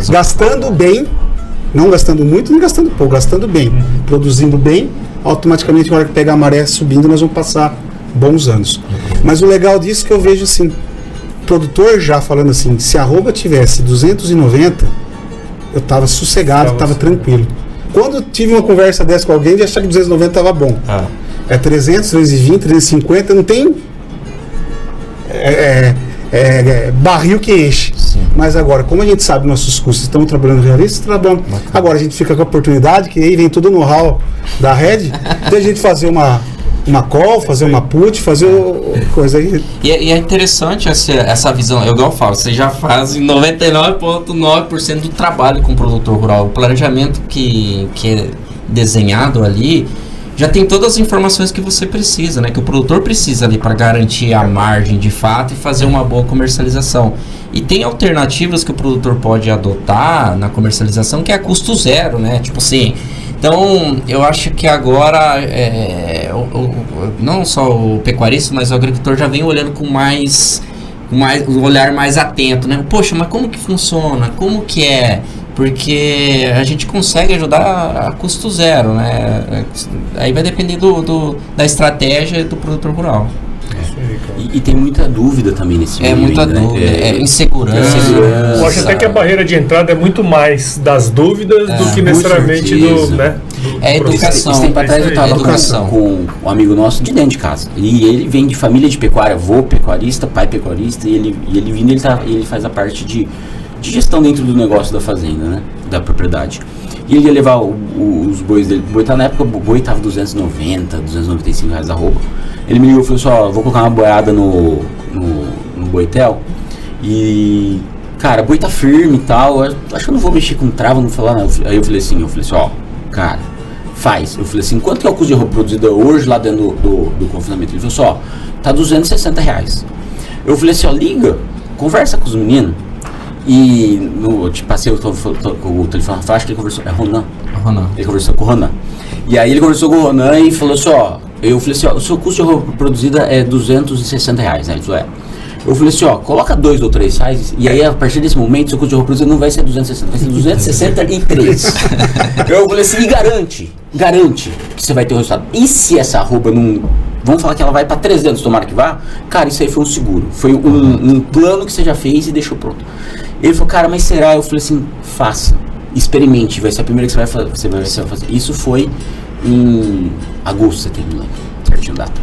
gastando bem, não gastando muito nem gastando pouco, gastando bem, produzindo bem, automaticamente na hora que pegar a maré subindo nós vamos passar bons anos. Mas o legal disso é que eu vejo assim, produtor já falando assim, se a arroba tivesse 290, eu estava sossegado, estava tranquilo. Quando eu tive uma conversa dessa com alguém, eu achava que 290 estava bom. É 300, 320, 350, não tem barril que enche. Sim. Mas agora, como a gente sabe nossos custos, estamos trabalhando realistas, trabalhando. Agora a gente fica com a oportunidade, que aí vem todo o know-how da Red, de a gente fazer uma call, fazer uma put, fazer coisa aí. E é interessante essa visão, igual eu falo, você já faz 99,9% do trabalho com o produtor rural. O planejamento que é desenhado ali já tem todas as informações que você precisa, né? Que o produtor precisa ali para garantir a margem de fato e fazer uma boa comercialização. E tem alternativas que o produtor pode adotar na comercialização que é a custo zero, né? Tipo assim, então eu acho que agora não só o pecuarista, mas o agricultor já vem olhando com um olhar mais atento, né? Poxa, mas como que funciona? Como que é? Porque a gente consegue ajudar a custo zero, né? Aí vai depender da estratégia do produtor rural. E tem muita dúvida também nesse meio. Muita dúvida, insegurança. Eu acho até que a barreira de entrada é muito mais das dúvidas do que necessariamente do educação. Esse tempo atrás eu estava com um amigo nosso de dentro de casa. E ele vem de família de pecuária, avô pecuarista, pai pecuarista, e ele vindo, ele faz a parte de gestão dentro do negócio da fazenda, né? Da propriedade. E ele ia levar os bois dele. O boi tá, na época, o boi tava 290, 295 reais a arroba. Ele me ligou e falou assim, vou colocar uma boiada no boitel. E, cara, o boi tá firme e tal. Eu acho que eu não vou mexer com trava, não falar nada. Aí eu falei assim, cara, faz. Eu falei assim, quanto que é o custo de arroba produzida hoje lá dentro do confinamento? Ele falou assim, tá 260 reais. Eu falei assim, liga, conversa com os meninos. E eu te passei o telefone faixa que ele conversou. É Ronan. Ele conversou com o Ronan. E aí ele conversou com o Ronan e falou assim, eu falei assim, o seu custo de roupa produzida é 260 reais, né? Ele falou, Eu falei assim, coloca 2 ou 3 reais, e aí a partir desse momento, seu custo de roupa produzida não vai ser 260, vai ser 263. Eu falei assim, e garante que você vai ter um resultado. E se essa arroba não... Vamos falar que ela vai para 300, tomara que vá? Cara, isso aí foi um seguro. Foi um plano que você já fez e deixou pronto. Ele falou, cara, mas será? Eu falei assim, faça, experimente, vai ser a primeira que você vai fazer. Isso foi em agosto, setembro, certinho data.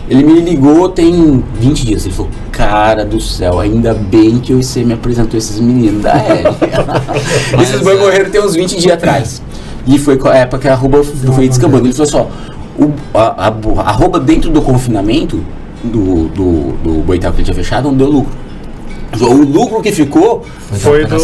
Ele me ligou tem 20 dias, ele falou, cara do céu, ainda bem que você me apresentou esses meninos da L. Esses bois morreram tem uns 20 dias atrás. E foi a época que a arroba foi descambando. Ele falou assim, a arroba dentro do confinamento do boitel que ele tinha fechado não deu lucro. O lucro que ficou foi da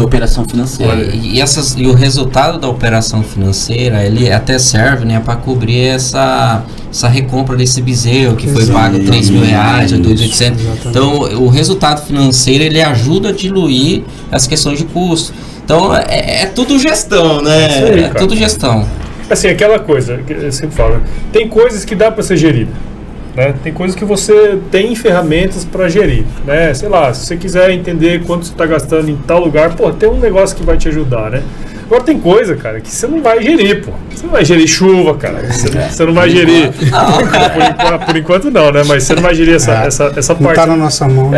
operação financeira. E o resultado da operação financeira, ele até serve, né, para cobrir essa recompra desse bezerro que foi pago R$3 mil, R$2.800. Então, o resultado financeiro, ele ajuda a diluir as questões de custo. Então, é tudo gestão, né? Tudo gestão. Assim, aquela coisa que eu sempre falo, tem coisas que dá para ser gerida. Né? Tem coisas que você tem ferramentas para gerir, né? Sei lá, se você quiser entender quanto você está gastando em tal lugar, tem um negócio que vai te ajudar, né? Agora tem coisa, cara, que você não vai gerir, pô. Você não vai gerir chuva, cara. Você não vai gerir... Por enquanto não, né? Mas você não vai gerir essa Não parte. tá na nossa mão.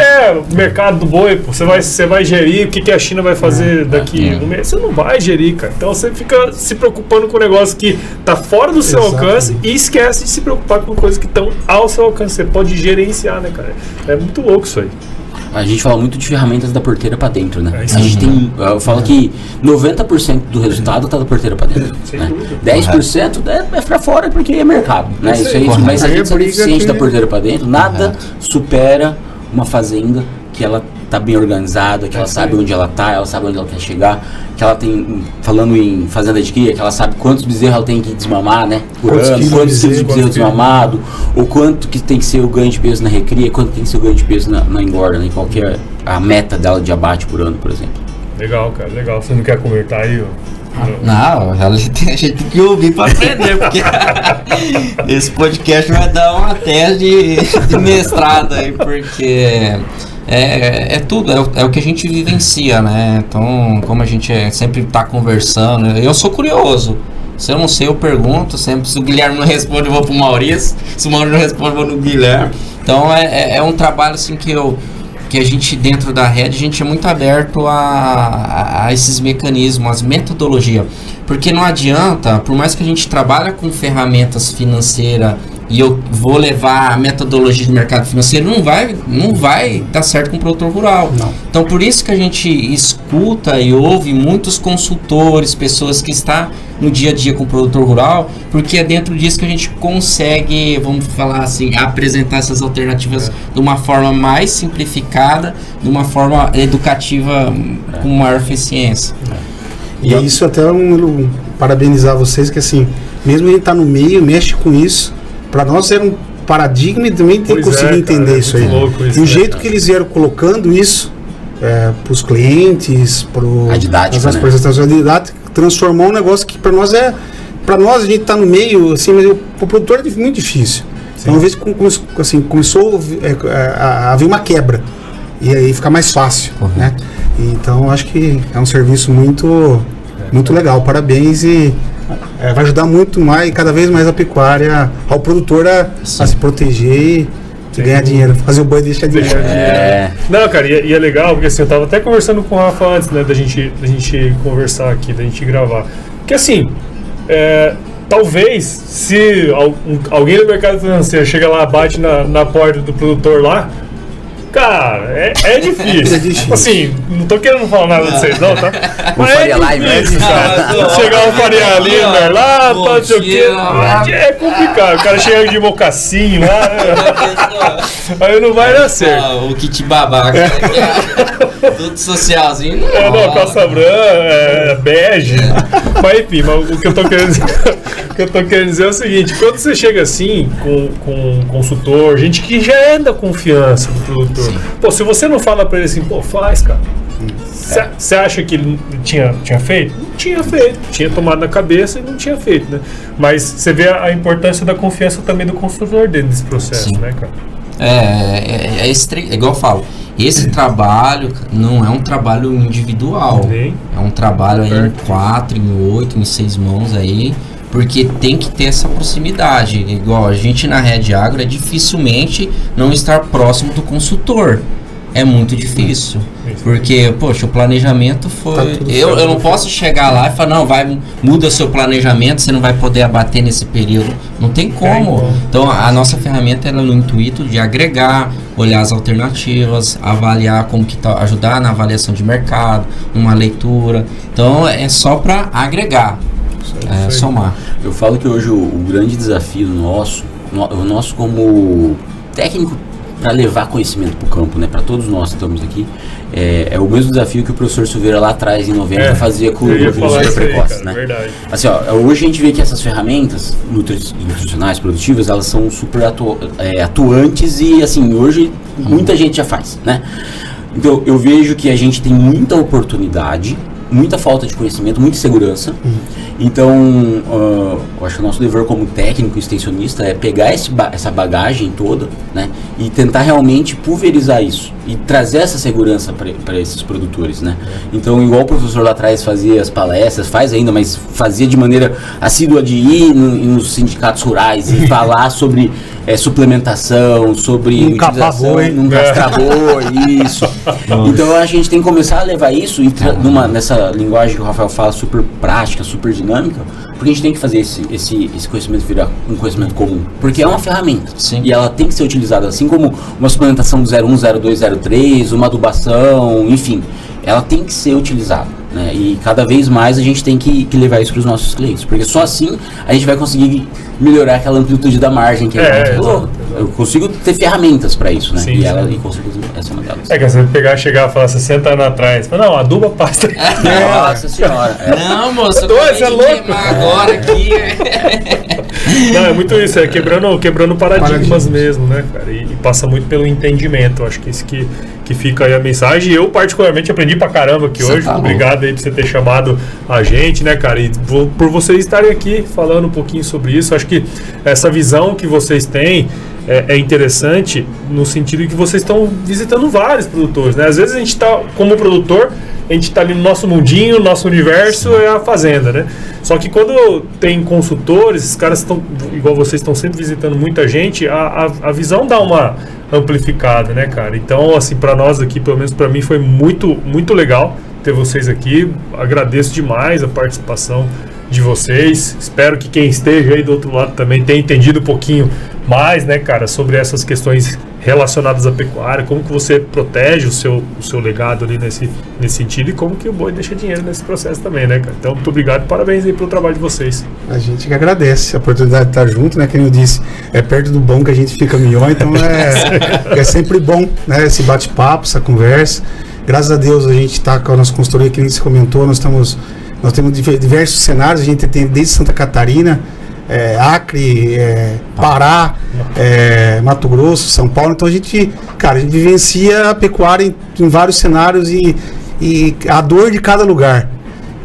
O mercado do boi, pô. Você vai gerir o que a China vai fazer daqui no mês. Você não vai gerir, cara. Então você fica se preocupando com um negócio que tá fora do seu alcance e esquece de se preocupar com coisas que estão ao seu alcance. Você pode gerenciar, né, cara? É muito louco isso aí. A gente fala muito de ferramentas da porteira para dentro, né? É isso. A gente tem, eu falo que 90% do resultado tá da porteira para dentro, né? 10% é para fora porque é mercado, né? Isso aí, mas se a gente é eficiente da porteira para dentro, nada supera uma fazenda que ela tá bem organizada, que ela sabe onde ela tá, ela sabe onde ela quer chegar, que ela tem, falando em fazenda de cria, que ela sabe quantos bezerros ela tem que desmamar, né? Por ano, quantos quilos de bezerro desmamado, ou quanto que tem que ser o ganho de peso na recria, quanto tem que ser o ganho de peso na engorda, né? Qual que é a meta dela de abate por ano, por exemplo. Legal, cara, legal. Você não quer comentar aí, ó? Não, a gente tem que ouvir para aprender, porque esse podcast vai dar uma tese de mestrado aí, porque é tudo, é o que a gente vivencia, né? Então, como a gente sempre está conversando, eu sou curioso. Se eu não sei, eu pergunto. Sempre, se o Guilherme não responde, eu vou pro Maurício. Se o Maurício não responde, eu vou no Guilherme. Então, é um trabalho assim que a gente, dentro da rede, a gente é muito aberto a esses mecanismos, as metodologias. Porque não adianta, por mais que a gente trabalhe com ferramentas financeiras e eu vou levar a metodologia de mercado financeiro, não vai dar certo com o produtor rural. Não. Então, por isso que a gente escuta e ouve muitos consultores, pessoas que estão no dia a dia com o produtor rural, porque é dentro disso que a gente consegue, vamos falar assim, apresentar essas alternativas de uma forma mais simplificada, de uma forma educativa com maior eficiência. E é isso até parabenizar vocês, que assim, mesmo a gente tá no meio, mexe com isso, para nós era um paradigma e também tem que conseguir entender isso aí. E o jeito que eles vieram colocando isso para os clientes, a didática, as apresentações de didática, transformou um negócio que para nós a gente tá no meio, assim, mas o produtor é muito difícil. Sim. Então, uma vez assim, começou a haver uma quebra e aí fica mais fácil, né? Então, acho que é um serviço muito legal. Parabéns e vai ajudar muito mais, cada vez mais a pecuária, ao produtor a se proteger e ganhar dinheiro, fazer o boi e deixar dinheiro. Não, cara, e é legal, porque assim, eu tava até conversando com o Rafa antes, né, da gente conversar aqui, da gente gravar. Porque assim, talvez se alguém do mercado financeiro chega lá, bate na porta do produtor lá, cara, é difícil. Assim, não tô querendo falar nada de vocês, não, tá? Mas é difícil, cara. Chegar o Faria Limer lá, não sei o quê. É complicado. O cara chega de mocassinho lá, aí não vai dar certo. O kit babaca. Tudo socialzinho. Não, calça branca, bege. Mas enfim, o que eu tô querendo dizer é o seguinte: quando você chega assim com um consultor, gente que já é da confiança do produtor, pô, se você não fala pra ele assim, pô, faz, cara. Você acha que ele tinha feito? Não tinha feito. Tinha tomado na cabeça e não tinha feito, né? Mas você vê a importância da confiança também do consultor dentro desse processo, né, cara? É igual eu falo, esse trabalho não é um trabalho individual, é um trabalho aí em 4, em 8, em 6 mãos aí, porque tem que ter essa proximidade. Igual a gente na Rede Agro é dificilmente não estar próximo do consultor. É muito difícil. Porque, poxa, o planejamento foi... Eu não posso chegar lá e falar, não, muda o seu planejamento, você não vai poder abater nesse período. Não tem como. Então, a nossa ferramenta ela é no intuito de agregar, olhar as alternativas, avaliar como que tá, ajudar na avaliação de mercado, numa leitura. Então, é só para agregar, somar. Eu falo que hoje o grande desafio nosso como técnico, para levar conhecimento para o campo, né? Para todos nós que estamos aqui, é o mesmo desafio que o professor Silveira lá atrás, em 90, fazia com o super precoce, né? Verdade. Assim, hoje a gente vê que essas ferramentas nutricionais, produtivas, elas são super atuantes e, assim, hoje muita gente já faz, né? Então, eu vejo que a gente tem muita oportunidade, muita falta de conhecimento, muita insegurança. Então, eu acho que o nosso dever como técnico extensionista é pegar essa bagagem toda, né, e tentar realmente pulverizar isso e trazer essa segurança para esses produtores, né. Então, igual o professor lá atrás fazia as palestras, faz ainda, mas fazia de maneira assídua de ir nos sindicatos rurais e falar sobre suplementação, sobre utilização, num boi, isso. Então a gente tem que começar a levar isso nessa linguagem que o Rafael fala, super prática, super dinâmica, porque a gente tem que fazer esse conhecimento virar um conhecimento comum, porque é uma ferramenta. Sim. E ela tem que ser utilizada, assim como uma suplementação do 01, 02, 03, uma adubação, enfim, ela tem que ser utilizada, né? E cada vez mais a gente tem que levar isso para os nossos clientes, porque só assim a gente vai conseguir melhorar aquela amplitude da margem que eu consigo ter ferramentas para isso, né? Sim, e com certeza essa é uma delas. É que você chegar e falar 60 anos atrás, não, aduba pasta. Nossa senhora. Não, moço, eu Você é louco? agora aqui. Não, é muito isso, quebrando paradigmas mesmo, né, cara? E passa muito pelo entendimento. Eu acho que isso que fica aí a mensagem. E eu, particularmente, aprendi pra caramba aqui hoje. Obrigado aí por você ter chamado a gente, né, cara? E por vocês estarem aqui falando um pouquinho sobre isso. Acho que essa visão que vocês têm é interessante no sentido de que vocês estão visitando vários produtores, né? Às vezes a gente tá, como produtor, a gente está ali no nosso mundinho, nosso universo é a fazenda, né? Só que quando tem consultores, esses caras estão, igual vocês, estão sempre visitando muita gente, a visão dá uma amplificada, né, cara? Então, assim, para nós aqui, pelo menos para mim, foi muito, muito legal ter vocês aqui. Agradeço demais a participação de vocês. Espero que quem esteja aí do outro lado também tenha entendido um pouquinho mais, né, cara, sobre essas questões relacionadas à pecuária, como que você protege o seu legado ali nesse sentido e como que o boi deixa dinheiro nesse processo também, né, cara? Então, muito obrigado, parabéns aí pelo trabalho de vocês. A gente que agradece a oportunidade de estar junto, né, como eu disse, é perto do bom que a gente fica melhor, então é sempre bom, né, esse bate-papo, essa conversa. Graças a Deus a gente está com a nossa consultoria, que você comentou, nós temos diversos cenários, a gente tem desde Santa Catarina, Acre, Pará, Mato Grosso, São Paulo. Então a gente vivencia a pecuária em vários cenários e a dor de cada lugar.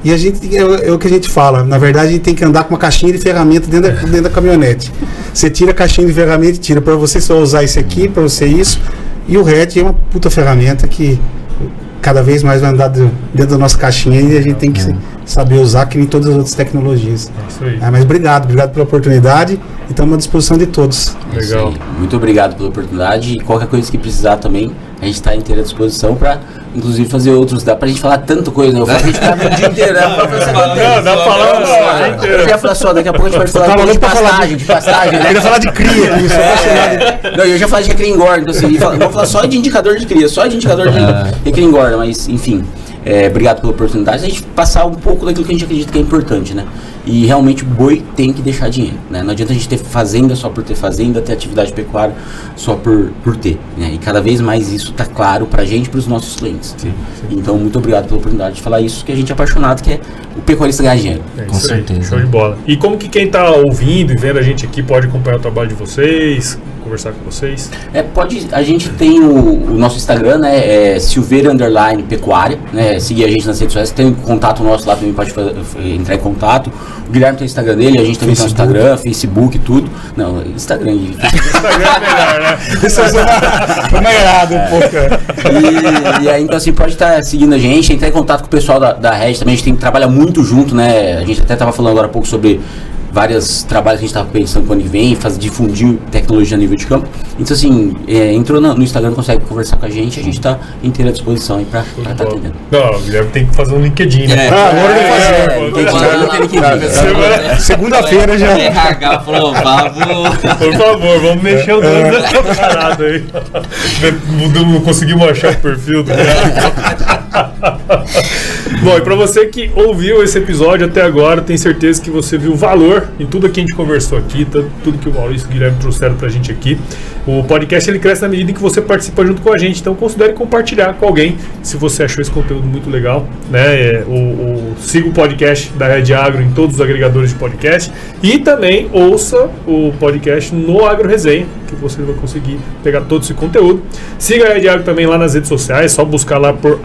E a gente, é o que a gente fala, na verdade a gente tem que andar com uma caixinha de ferramenta dentro da caminhonete. Você tira a caixinha de ferramenta e tira, para você só usar isso aqui, para você isso, e o RET é uma puta ferramenta que cada vez mais vai andar dentro da nossa caixinha e a gente tem que saber usar, que nem todas as outras tecnologias. Isso aí. Mas obrigado pela oportunidade e estamos à disposição de todos. Legal. Muito obrigado pela oportunidade e qualquer coisa que precisar também, a gente está inteira à disposição para, inclusive, fazer outros. Dá pra gente falar tanta coisa, né? Eu falo que a gente tá o dia inteiro. Não, dá pra falar o dia inteiro. Eu ia falar só, daqui a pouco a gente pode falar de pastagem, né? Eu queria falar de cria. Não, eu já falei de cria engorda, então assim, vamos falar só de indicador de cria, só de indicador de cria engorda, mas enfim. Obrigado pela oportunidade, a gente passar um pouco daquilo que a gente acredita que é importante, né? E realmente o boi tem que deixar dinheiro, né? Não adianta a gente ter fazenda só por ter fazenda, ter atividade pecuária só por ter, né? E cada vez mais isso tá claro pra gente e pros nossos clientes. Sim. Então, muito obrigado pela oportunidade de falar isso, que a gente é apaixonado, que é o pecuarista ganhar dinheiro. Com certeza. Show de bola. E como que quem tá ouvindo e vendo a gente aqui pode acompanhar o trabalho de vocês, conversar com vocês? A gente tem o nosso Instagram, né? Silveira _ Pecuária, né? Seguir a gente nas redes sociais, tem um contato nosso lá também, pode entrar em contato. O Guilherme tem o Instagram dele, a gente também tem o Instagram, Facebook e tudo. Não, Instagram e Instagram é melhor, né? Isso é melhorado um pouco. E aí, então assim, pode estar seguindo a gente, entrar em contato com o pessoal da Red também, a gente trabalha muito junto, né? A gente até estava falando agora há pouco sobre vários trabalhos que a gente estava pensando para o ano que vem, difundir tecnologia a nível de campo. Então, assim, entrou no Instagram, consegue conversar com a gente está inteira à disposição aí para estar atendendo. Não, o Guilherme tem que fazer um LinkedIn, né? Agora eu vou fazer. Segunda-feira já. RH falou, por favor, vamos mexer o dedo nessa parada aí. Não conseguimos achar o perfil do Guilherme. Bom, e para você que ouviu esse episódio até agora, tenho certeza que você viu valor em tudo que a gente conversou aqui, tudo que o Maurício e o Guilherme trouxeram pra gente aqui. O podcast ele cresce na medida em que você participa junto com a gente, então considere compartilhar com alguém se você achou esse conteúdo muito legal, né? Siga o podcast da Red Agro em todos os agregadores de podcast e também ouça o podcast no Agro Resenha, que você vai conseguir pegar todo esse conteúdo. Siga a Red Agro também lá nas redes sociais, só buscar lá por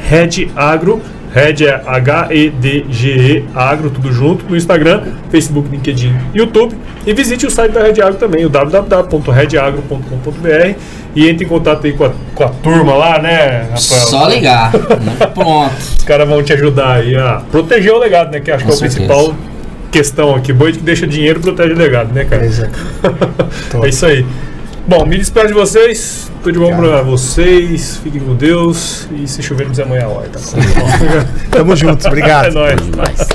@RedAgro, Red é HEDGE Agro, tudo junto, no Instagram, Facebook, LinkedIn, YouTube. E visite o site da Red Agro também, o www.redagro.com.br, e entre em contato aí com a turma lá, né, Rafael? Só ligar. Pronto. Os caras vão te ajudar aí a proteger o legado, né? Que acho que é o principal questão aqui. Boi que deixa dinheiro protege o legado, né, cara? É isso aí. Bom, me despeço de vocês. Tudo de bom pra vocês. Fiquem com Deus. E se chover, nos amanhã a hora, tá? Tamo junto, obrigado. É nóis. Demais.